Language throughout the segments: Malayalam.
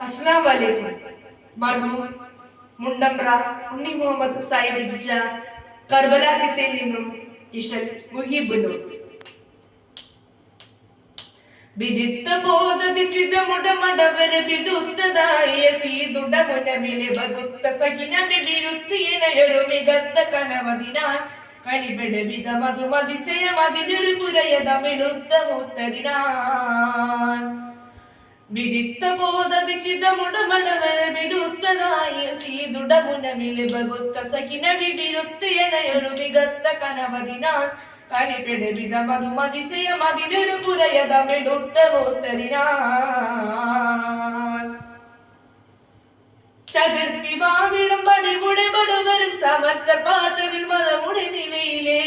അസ്സലാമു അലൈക്കും. മർഹൂം മുണ്ടമ്പ്ര ഉണ്ണി മുഹമ്മദ് സാഹിബ് രചിച്ച കർബല കിസയിൽ നിന്നും ഇശൽ മുഹിബുനു വിദിത്ത ബോധദിച്ചിത മുടമടവര വിടുത്തതായ സീതുട മുനമിലെ ബഗുത്ത സകിന വിരുത്തിയനയൊരു മികത്ത കനവതിനാൽ കണിപെട വിധ മധുമതിശയമതിലൊരു പുരയത മെളുത്ത മൂത്തതിനാൽ വിദിത്ത ബോധദിച്ചിത മുടമടവര വിടുത്തതായ സീതുട മുനമിലെ ബഗുത്ത സകിന വിരുത്തിയനയൊരു മികത്ത കനവതിനാൽ കണിപെട വിധ മധുമതിശയമതിലൊരു പുരയത മെളുത്ത മൂത്തതിനാൽ ചതുർത്തി വാവിടും പടിമുടെ പടുവരും സമർത്ഥ പാത്തതിൽ മതമുടെ നിലയിലേ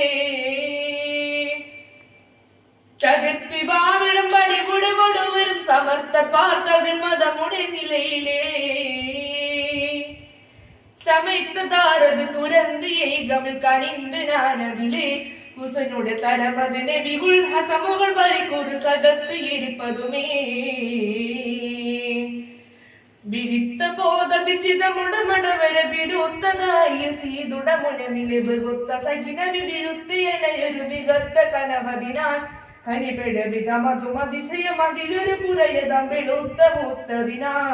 ചതുർത്തി വാവിടും പടിമുടെ പടുവരും സമർത്ഥ പാത്തതിൽ മതമുടെ നിലയിലേ ചമയത്തതാരത് തുരന്തിയെ ഗമിൽ കനിന്ത് ഞാനതിലെ ഹുസനുടെ തരമത് നബികുൾ ഹസമുകൾ വരിക്കൊരു സകത്ത് ഇരിപ്പതുമേ വിരിത്ത ബോധദിച്ചിത മുടമടവര വിടുത്തതായ സീതുട മുനമിലെ ബഹുത്ത സകിന വിരുത്തിയനയൊരു മികത്ത കനവതിനാൽ കനിപെട വിധ മധുമതിശയമതിലൊരു പുരയതം വെളുത്ത മൂത്തതിനാൽ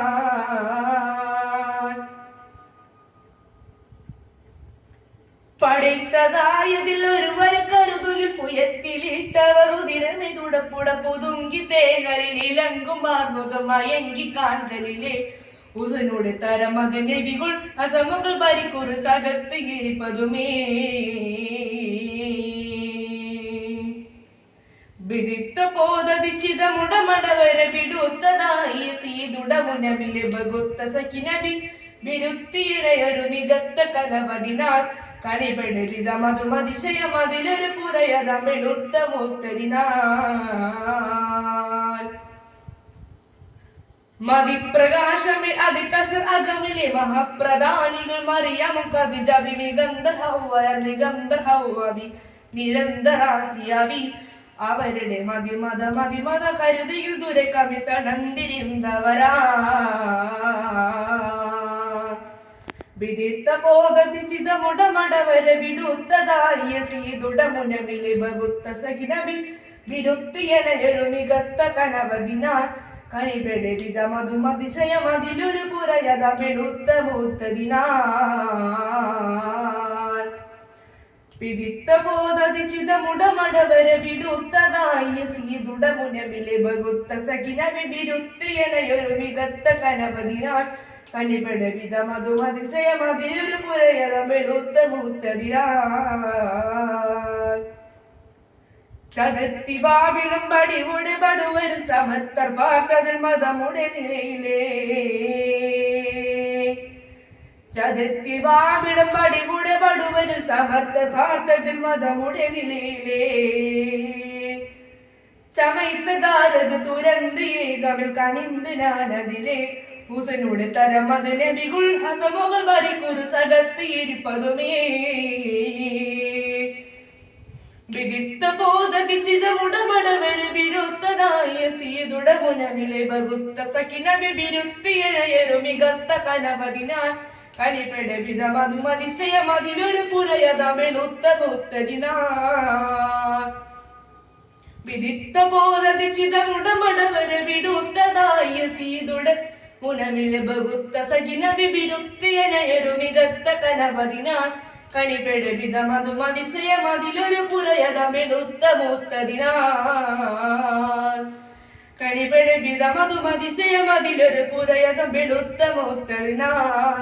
പടയ്ത്തതായതിൽ ഒരു വരക്കരുതുകിൽ പുയത്തിലിട്ടവർ ഉതിരമിതുടപ്പുട പുതുങ്കി തേങ്ങലിൽ ഇലങ്കും മാർമുഖം മയങ്കി കാണ്ടലിലെ ഉസനുടെ തരമത് നബികൾ അസമുകൾ ഭരിക്കൊരു സകത്ത് ഇരിപ്പതുമേ വിദിത്ത ബോധദിച്ചിത മുടമടവര വിടുത്തതായ സീതുട മുനമിലെ ബഗുത്ത സഖിനബി വിരുത്തിയിടയൊരു മികത്ത കനവതിനാൽ കണിപെട വിധ മധുമതിശയമതിലൊരു പുരയത മെളുത്ത മൂത്തതിനാൽ മതിപ്രകാശമേ അതികസർ അകമിലെ മഹപ്രധാനികൾ മറിയമും കതിജബി നിഗന്ധർ ഹൗവബി നിരന്തരാസിയബി അവരുടെ മതിമത കരുതിയിൽ ദുരെ കവിസണന്തിരിന്തവരാ വിദിത്ത ബോധദിച്ചിത മുടമടവര വിടുത്തതായ സീതുട മുനമിലെ ബഗുത്ത സകിനബി വിരുത്തിയനയൊരു മികത്ത കനവതിനാൽ കണിപെട വിധ മധുമതിശയമതിലൊരു പുരയത മെളുത്ത മൂത്തതിനാൽ വിദിത്ത ബോധദിച്ചിത മുടമടവര വിടുത്തതായ സീതുട മുനമിലെ ബഗുത്ത സകിനബി വിരുത്തിയനയൊരു മികത്ത കനവതിനാൽ കണിപെട വിധ മധുമതിശയമതിലൊരു പുരയത മെളുത്ത മൂത്തതിനാൽ ചതുർത്തി വാവിടും പടിമുടെ പടുവരും സമർത്ഥർ പാർത്തതിൽ മതമുടെ നിലയിലേ ചതുർത്തി വാവിടും പടിമുടെ പടുവരും സമർത്ഥർ പാർത്തതിൽ മതമുടെ നിലയിലേ ചമയത്തതാരത് തുരന്തിയെ ഗമിൽ കണിന്ത് ഞാനതിലെ ഹുസനുടെ തരമത് നബികുൾ ഹസമുകൾ വരിക്കൊരു സകത്ത് ഇരിപ്പതുമേ വിദിത്ത ബോധദിച്ചിത മുടമടവര വിടുത്തതായ സീതുട മുനമിലെ ബഗുത്ത സകിനബി വിരുത്തിയനയൊരു മികത്ത കനവതിനാൽ കണിപെട വിധ മധുമതിശയമതിലൊരു പുരയത മെളുത്ത മൂത്തതിനാൽ വിദിത്ത ബോധദിച്ചിത മുടമടവര വിടുത്തതായ സീതുട മുനമിലെ ബഗുത്ത സകിനബി വിരുത്തിയനയൊരു മികത്ത കനവതിനാൽ കണിപെട വിധ മധുമതിശയമതിലൊരു പുരയത മെളുത്ത മൂത്തതിനാൽ കണിപെട വിധ മധുമതിശയമതിലൊരു പുരയത മെളുത്ത മൂത്തതിനാൽ